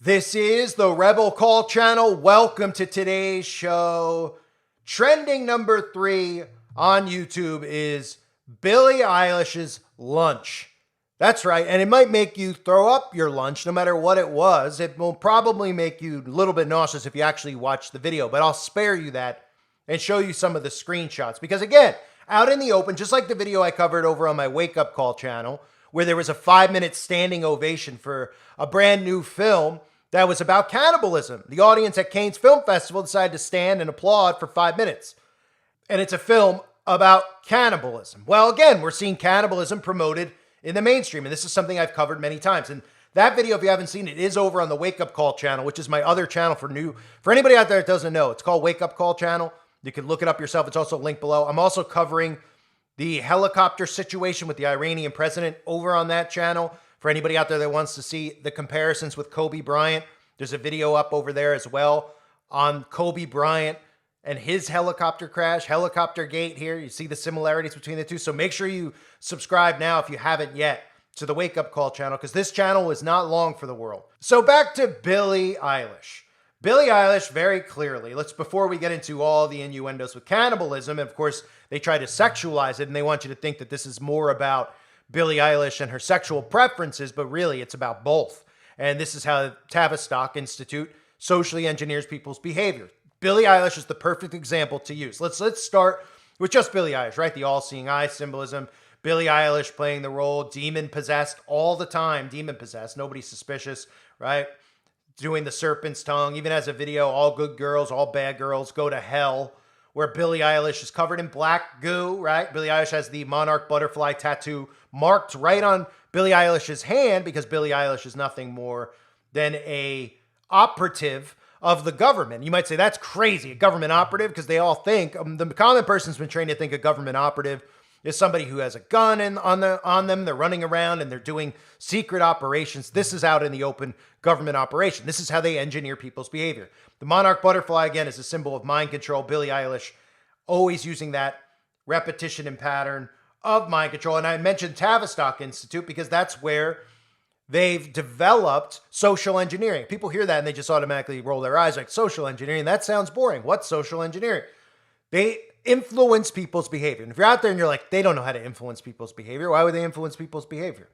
This is the Rebel Call channel. Welcome to today's show. Trending number 3 on YouTube is Billie Eilish's lunch. That's right, and it might make you throw up your lunch no matter what it was. It will probably make you a little bit nauseous if you actually watch the video, but I'll spare you that and show you some of the screenshots. Because again, out in the open, just like the video I covered over on my Wake Up Call channel, where there was a 5-minute standing ovation for a brand new film that was about cannibalism. The audience at Cannes Film Festival decided to stand and applaud for 5 minutes. And it's a film about cannibalism. Well, again, we're seeing cannibalism promoted in the mainstream, and this is something I've covered many times. And that video, if you haven't seen it, is over on the Wake Up Call channel, which is my other channel for anybody out there that doesn't know. It's called Wake Up Call channel. You can look it up yourself. It's also linked below. I'm also covering the helicopter situation with the Iranian president over on that channel. For anybody out there that wants to see the comparisons with Kobe Bryant, there's a video up over there as well on Kobe Bryant and his helicopter crash, helicopter gate here. You see the similarities between the two. So make sure you subscribe now if you haven't yet to the Wake Up Call channel, because this channel is not long for the world. So back to Billie Eilish. Billie Eilish, very clearly, before we get into all the innuendos with cannibalism, and of course, they try to sexualize it and they want you to think that this is more about Billie Eilish and her sexual preferences, but really it's about both. And this is how Tavistock Institute socially engineers people's behavior. Billie Eilish is the perfect example to use. Let's start with just Billie Eilish, right? The all-seeing eye symbolism. Billie Eilish playing the role, demon-possessed all the time, demon-possessed, nobody's suspicious, right? Doing the serpent's tongue, even has a video, all good girls, all bad girls go to hell, where Billie Eilish is covered in black goo, right? Billie Eilish has the monarch butterfly tattoo marked right on Billie Eilish's hand, because Billie Eilish is nothing more than a operative of the government. You might say that's crazy, a government operative, because they all think, the common person's been trained to think a government operative is somebody who has a gun on them. They're running around and they're doing secret operations. This is out in the open government operation. This is how they engineer people's behavior. The monarch butterfly, again, is a symbol of mind control. Billie Eilish always using that repetition and pattern of mind control. And I mentioned Tavistock Institute because that's where they've developed social engineering. People hear that and they just automatically roll their eyes like, social engineering, that sounds boring. What's social engineering? They influence people's behavior. And if you're out there and you're like, they don't know how to influence people's behavior, why would they influence people's behavior?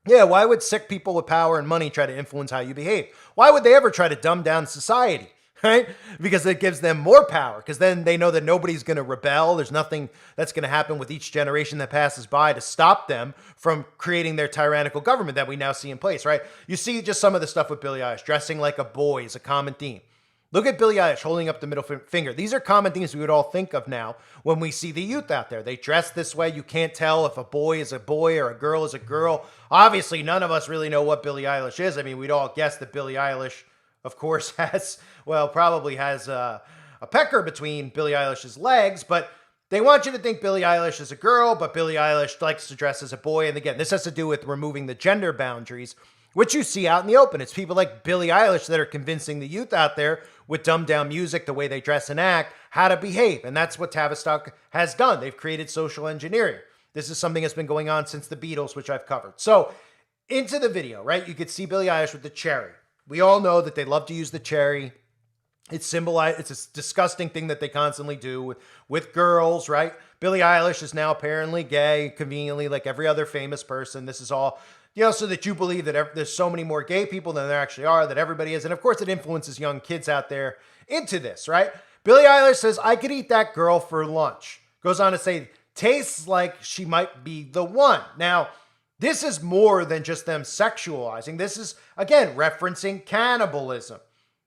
Yeah, why would sick people with power and money try to influence how you behave? Why would they ever try to dumb down society? Right? Because it gives them more power, because then they know that nobody's going to rebel. There's nothing that's going to happen with each generation that passes by to stop them from creating their tyrannical government that we now see in place, right? You see just some of the stuff with Billie Eilish. Dressing like a boy is a common theme. Look at Billie Eilish holding up the middle finger. These are common things we would all think of now when we see the youth out there. They dress this way. You can't tell if a boy is a boy or a girl is a girl. Obviously, none of us really know what Billie Eilish is. I mean, we'd all guess that Billie Eilish, of course, probably has a pecker between Billie Eilish's legs, but they want you to think Billie Eilish is a girl, but Billie Eilish likes to dress as a boy. And again, this has to do with removing the gender boundaries, which you see out in the open. It's people like Billie Eilish that are convincing the youth out there with dumbed down music, the way they dress and act, how to behave. And that's what Tavistock has done. They've created social engineering. This is something that's been going on since the Beatles, which I've covered. So into the video, right? You could see Billie Eilish with the cherry. We all know that they love to use the cherry. It's a disgusting thing that they constantly do with girls, right? Billie Eilish is now apparently gay, conveniently, like every other famous person. This is all, so that you believe that there's so many more gay people than there actually are, that everybody is. And of course, it influences young kids out there into this, right? Billie Eilish says, I could eat that girl for lunch. Goes on to say, tastes like she might be the one. Now, this is more than just them sexualizing. This is, again, referencing cannibalism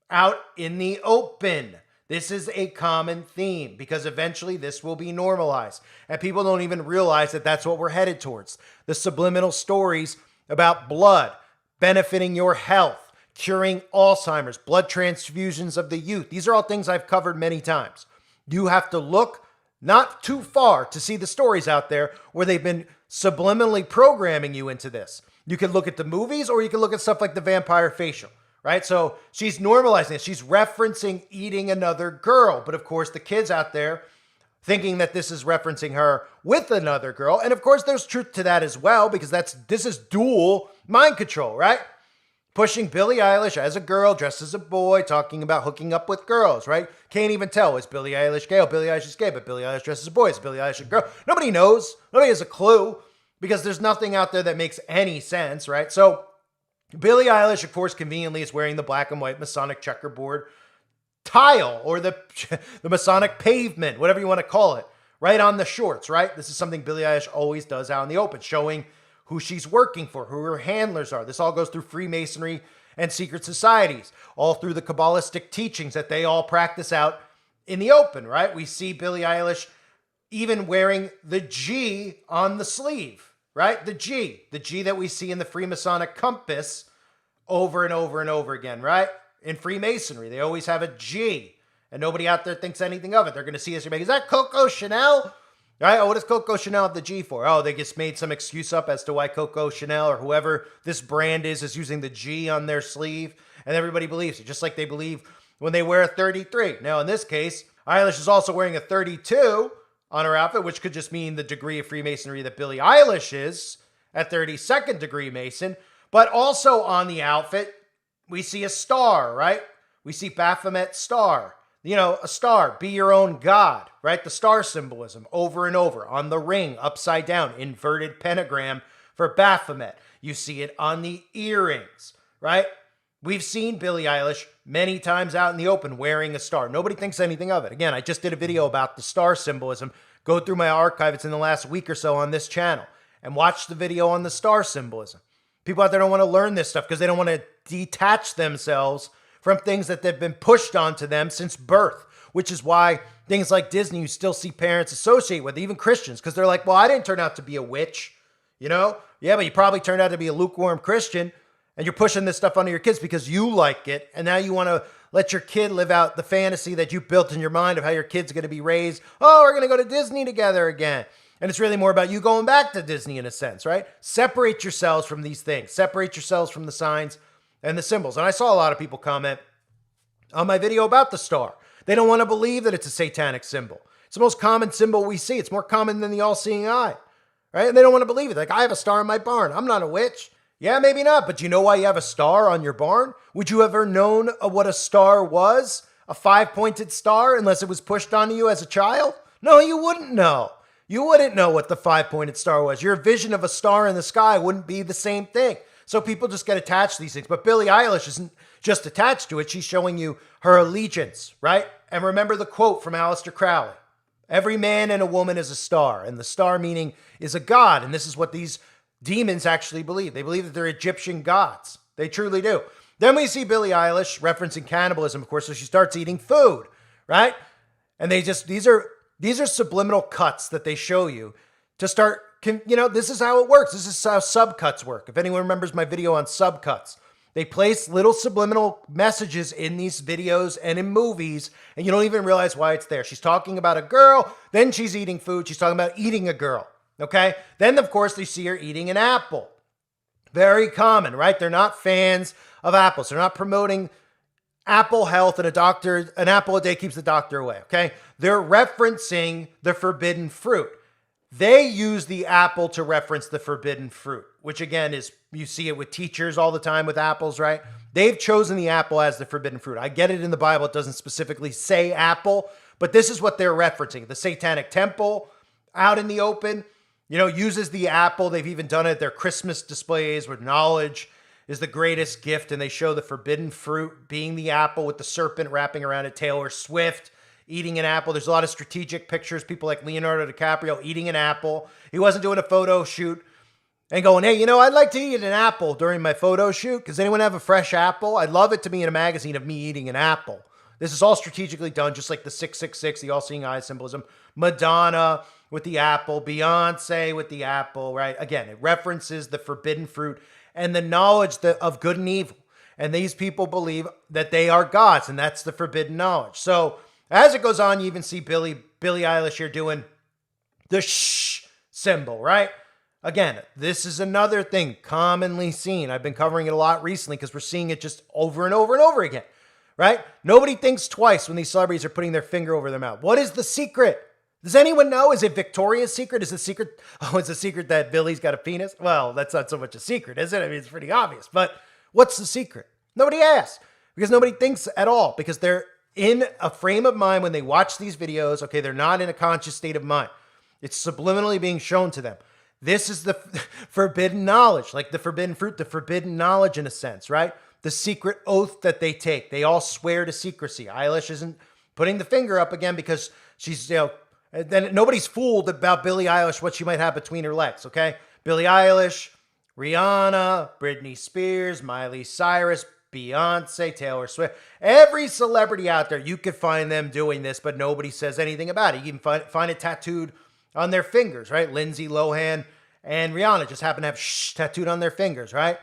out in the open. This is a common theme because eventually this will be normalized. And people don't even realize that that's what we're headed towards. The subliminal stories about blood benefiting your health, curing Alzheimer's, blood transfusions of the youth. These are all things I've covered many times. You have to look not too far to see the stories out there where they've been subliminally programming you into this. You can look at the movies or you can look at stuff like the vampire facial, right? So she's normalizing it. She's referencing eating another girl. But of course, the kids out there thinking that this is referencing her with another girl. And of course, there's truth to that as well, because this is dual mind control, right? pushing Billie Eilish as a girl, dressed as a boy, talking about hooking up with girls, right? Can't even tell. Is Billie Eilish gay? Oh, Billie Eilish is gay, but Billie Eilish dresses as a boy. Is Billie Eilish a girl? Nobody knows. Nobody has a clue because there's nothing out there that makes any sense, right? So Billie Eilish, of course, conveniently is wearing the black and white Masonic checkerboard tile or the Masonic pavement, whatever you want to call it, right on the shorts, right? This is something Billie Eilish always does out in the open, showing who she's working for, who her handlers are. This all goes through Freemasonry and secret societies, all through the Kabbalistic teachings that they all practice out in the open, right? We see Billie Eilish even wearing the G on the sleeve, right? The G that we see in the Freemasonic compass over and over and over again, right? In Freemasonry, they always have a G, and nobody out there thinks anything of it. They're going to see us and be like, is that Coco Chanel? Right? Oh, what does Coco Chanel have the G for? Oh, they just made some excuse up as to why Coco Chanel or whoever this brand is using the G on their sleeve, and everybody believes it, just like they believe when they wear a 33. Now, in this case, Eilish is also wearing a 32 on her outfit, which could just mean the degree of Freemasonry that Billie Eilish is at 32nd degree Mason. But also on the outfit, we see a star, right? We see Baphomet star. You know, a star, be your own God, right? The star symbolism over and over on the ring, upside down, inverted pentagram for Baphomet. You see it on the earrings, right? We've seen Billie Eilish many times out in the open wearing a star. Nobody thinks anything of it. Again, I just did a video about the star symbolism. Go through my archive. It's in the last week or so on this channel and watch the video on the star symbolism. People out there don't want to learn this stuff because they don't want to detach themselves from things that they've been pushed onto them since birth, which is why things like Disney, you still see parents associate with, even Christians, because they're like, well, I didn't turn out to be a witch, you know? Yeah, but you probably turned out to be a lukewarm Christian, and you're pushing this stuff onto your kids because you like it, and now you want to let your kid live out the fantasy that you built in your mind of how your kid's going to be raised. Oh, we're going to go to Disney together again. And it's really more about you going back to Disney in a sense, right? Separate yourselves from these things. Separate yourselves from the signs and the symbols. And I saw a lot of people comment on my video about the star. They don't want to believe that it's a satanic symbol. It's the most common symbol we see. It's more common than the all-seeing eye, right? And they don't want to believe it. Like, I have a star in my barn. I'm not a witch. Yeah, maybe not. But do you know why you have a star on your barn? Would you ever known what a star was? A 5-pointed star, unless it was pushed onto you as a child? No, you wouldn't know. You wouldn't know what the 5-pointed star was. Your vision of a star in the sky wouldn't be the same thing. So people just get attached to these things. But Billie Eilish isn't just attached to it. She's showing you her allegiance, right? And remember the quote from Aleister Crowley. Every man and a woman is a star. And the star meaning is a god. And this is what these demons actually believe. They believe that they're Egyptian gods. They truly do. Then we see Billie Eilish referencing cannibalism, of course. So she starts eating food, right? And these are subliminal cuts that they show you to start, this is how it works. This is how subcuts work. If anyone remembers my video on subcuts, they place little subliminal messages in these videos and in movies, and you don't even realize why it's there. She's talking about a girl, then she's eating food. She's talking about eating a girl, okay? Then, of course, they see her eating an apple. Very common, right? They're not fans of apples. They're not promoting apple health and an apple a day keeps the doctor away, okay? They're referencing the forbidden fruit. They use the apple to reference the forbidden fruit, which again is, you see it with teachers all the time with apples, right? They've chosen the apple as the forbidden fruit. I get it in the Bible. It doesn't specifically say apple, but this is what they're referencing. The Satanic Temple out in the open, uses the apple. They've even done it at their Christmas displays where knowledge is the greatest gift, and they show the forbidden fruit being the apple with the serpent wrapping around it. Taylor Swift eating an apple. There's a lot of strategic pictures, people like Leonardo DiCaprio eating an apple. He wasn't doing a photo shoot and going, hey, I'd like to eat an apple during my photo shoot. Does anyone have a fresh apple? I'd love it to be in a magazine of me eating an apple. This is all strategically done, just like the 666, the all-seeing eye symbolism. Madonna with the apple, Beyonce with the apple, right? Again, it references the forbidden fruit and the knowledge of good and evil. And these people believe that they are gods, and that's the forbidden knowledge. So as it goes on, you even see Billie Eilish here doing the shh symbol, right? Again, this is another thing commonly seen. I've been covering it a lot recently because we're seeing it just over and over and over again, right? Nobody thinks twice when these celebrities are putting their finger over their mouth. What is the secret? Does anyone know? Is it Victoria's Secret? Is the secret that Billie's got a penis? Well, that's not so much a secret, is it? I mean, it's pretty obvious. But What's the secret? Nobody asks because nobody thinks at all because they're in a frame of mind when they watch these videos. Okay, they're not in a conscious state of mind. It's subliminally being shown to them. This is the forbidden knowledge, like the forbidden fruit, the forbidden knowledge in a sense, right? The secret oath that they take. They all swear to secrecy. Eilish isn't putting the finger up again because she's, then nobody's fooled about Billie Eilish, what she might have between her legs, okay? Billie Eilish, Rihanna, Britney Spears, Miley Cyrus, Beyonce, Taylor Swift, every celebrity out there, you could find them doing this, but nobody says anything about it. You can find it tattooed on their fingers, right? Lindsay Lohan and Rihanna just happen to have tattooed on their fingers, right?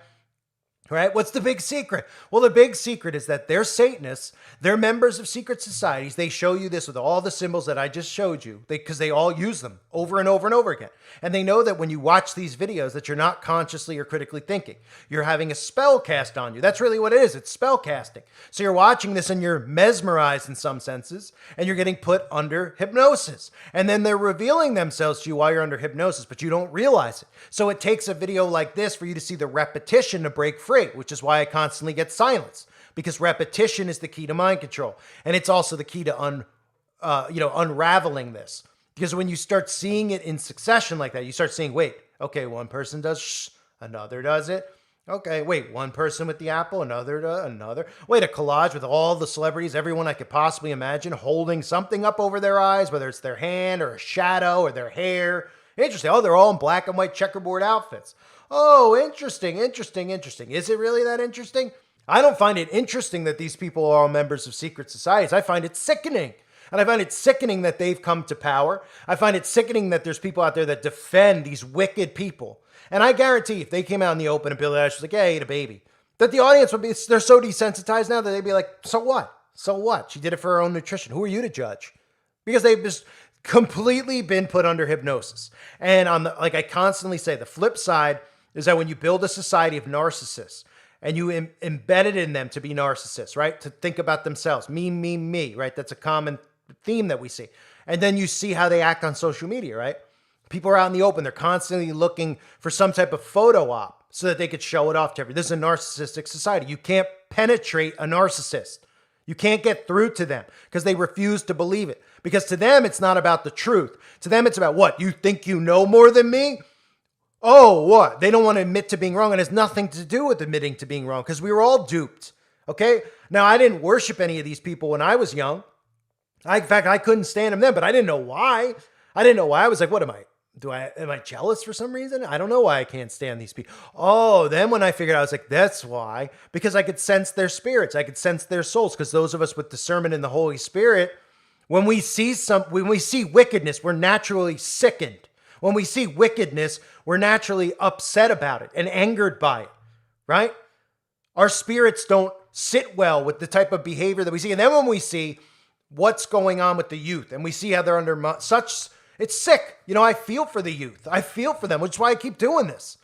Right? What's the big secret? Well, the big secret is that they're Satanists. They're members of secret societies. They show you this with all the symbols that I just showed you because they all use them over and over and over again. And they know that when you watch these videos that you're not consciously or critically thinking. You're having a spell cast on you. That's really what it is. It's spell casting. So you're watching this and you're mesmerized in some senses and you're getting put under hypnosis. And then they're revealing themselves to you while you're under hypnosis, but you don't realize it. So it takes a video like this for you to see the repetition to break free, which is why I constantly get silence, because repetition is the key to mind control. And it's also the key to unraveling this. Because when you start seeing it in succession like that, you start seeing, wait, okay, one person does another does it. Okay, wait, one person with the apple, another. Wait, a collage with all the celebrities, everyone I could possibly imagine holding something up over their eyes, whether it's their hand or a shadow or their hair. Interesting. Oh, they're all in black and white checkerboard outfits. Oh, interesting. Is it really that interesting? I don't find it interesting that these people are all members of secret societies. I find it sickening. And I find it sickening that they've come to power. I find it sickening that there's people out there that defend these wicked people. And I guarantee if they came out in the open and Billie Eilish was like, yeah, I ate a baby, that the audience would be, they're so desensitized now that they'd be like, so what? So what? She did it for her own nutrition. Who are you to judge? Because they've just completely been put under hypnosis. And like I constantly say, the flip side is that when you build a society of narcissists and you embed it in them to be narcissists, right? To think about themselves, me, right? That's a common theme that we see. And then you see how they act on social media, right? People are out in the open. They're constantly looking for some type of photo op so that they could show it off to everyone. This is a narcissistic society. You can't penetrate a narcissist. You can't get through to them because they refuse to believe it. Because to them, it's not about the truth. To them, it's about what? You think you know more than me? Oh, what? They don't want to admit to being wrong. And it has nothing to do with admitting to being wrong because we were all duped. Okay? Now, I didn't worship any of these people when I was young. In fact, I couldn't stand them then, but I didn't know why. I was like, what am I? Am I jealous for some reason? I don't know why I can't stand these people. Oh, then when I figured out, I was like, that's why. Because I could sense their spirits. I could sense their souls. Because those of us with discernment in the Holy Spirit, when we see wickedness, we're naturally sickened. When we see wickedness, we're naturally upset about it and angered by it, right? Our spirits don't sit well with the type of behavior that we see. And then when we see what's going on with the youth and we see how they're under it's sick. I feel for the youth. I feel for them, which is why I keep doing this.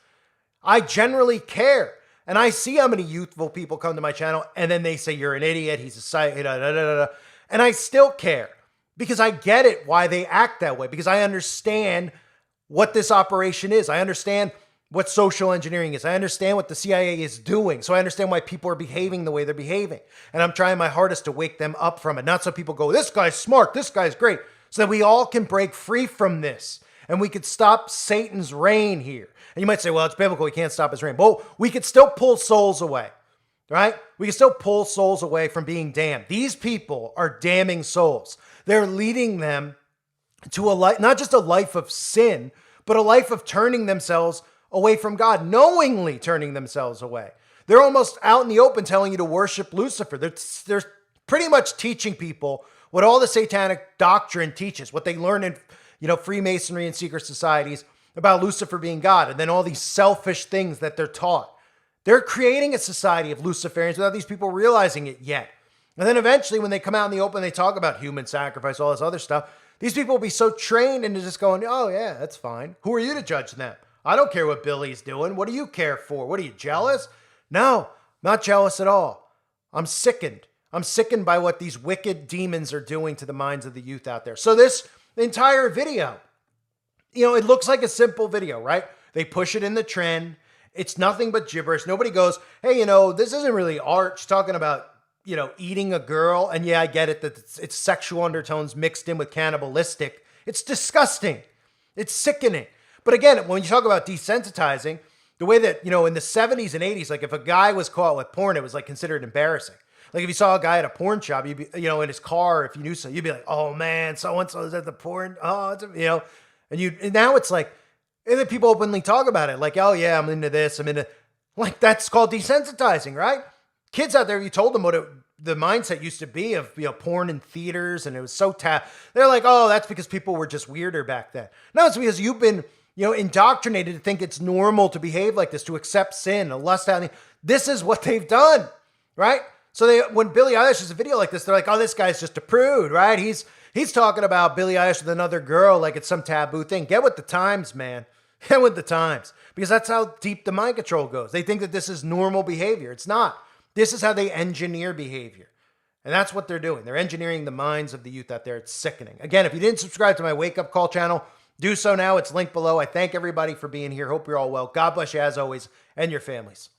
I generally care. And I see how many youthful people come to my channel and then they say, you're an idiot. He's a psycho. And I still care because I get it why they act that way, because I understand what this operation is. I understand what social engineering is. I understand what the CIA is doing. So I understand why people are behaving the way they're behaving. And I'm trying my hardest to wake them up from it. Not so people go, this guy's smart, this guy's great. So that we all can break free from this. And we could stop Satan's reign here. And you might say, well, it's biblical. We can't stop his reign. But we could still pull souls away, right? We can still pull souls away from being damned. These people are damning souls. They're leading them to a life, not just a life of sin, but a life of turning themselves away from God, knowingly turning themselves away. They're almost out in the open telling you to worship Lucifer. They're pretty much teaching people what all the satanic doctrine teaches, what they learn in Freemasonry and secret societies about Lucifer being God, and then all these selfish things that they're taught. They're creating a society of Luciferians without these people realizing it yet. And then eventually when they come out in the open, they talk about human sacrifice, all this other stuff. These people will be so trained into just going, oh yeah, that's fine. Who are you to judge them? I don't care what Billie's doing. What do you care for? What are you, jealous? No, not jealous at all. I'm sickened. I'm sickened by what these wicked demons are doing to the minds of the youth out there. So this entire video, it looks like a simple video, right? They push it in the trend It's nothing but gibberish. Nobody goes, hey, this isn't really art. She's talking about, eating a girl. And yeah, I get it that it's sexual undertones mixed in with cannibalistic. It's disgusting. It's sickening. But again, when you talk about desensitizing, the way that, in the 70s and 80s, like if a guy was caught with porn, it was like considered embarrassing. Like if you saw a guy at a porn shop, you'd be, in his car, if you knew so, you'd be like, oh man, so-and-so is at the porn. Oh, and now it's like, and then people openly talk about it. Like, oh yeah, I'm into this. Like that's called desensitizing, right? Kids out there, you told them what the mindset used to be of, porn in theaters, and it was so they're like, oh, that's because people were just weirder back then. No, it's because you've been, indoctrinated to think it's normal to behave like this, to accept sin, a lust out. This is what they've done, right? So when Billie Eilish is a video like this, they're like, oh, this guy's just a prude, right? He's talking about Billie Eilish with another girl like it's some taboo thing. Get with the times, man. Get with the times. Because that's how deep the mind control goes. They think that this is normal behavior. It's not. This is how they engineer behavior. And that's what they're doing. They're engineering the minds of the youth out there. It's sickening. Again, if you didn't subscribe to my Wake Up Call channel, do so now. It's linked below. I thank everybody for being here. Hope you're all well. God bless you as always and your families.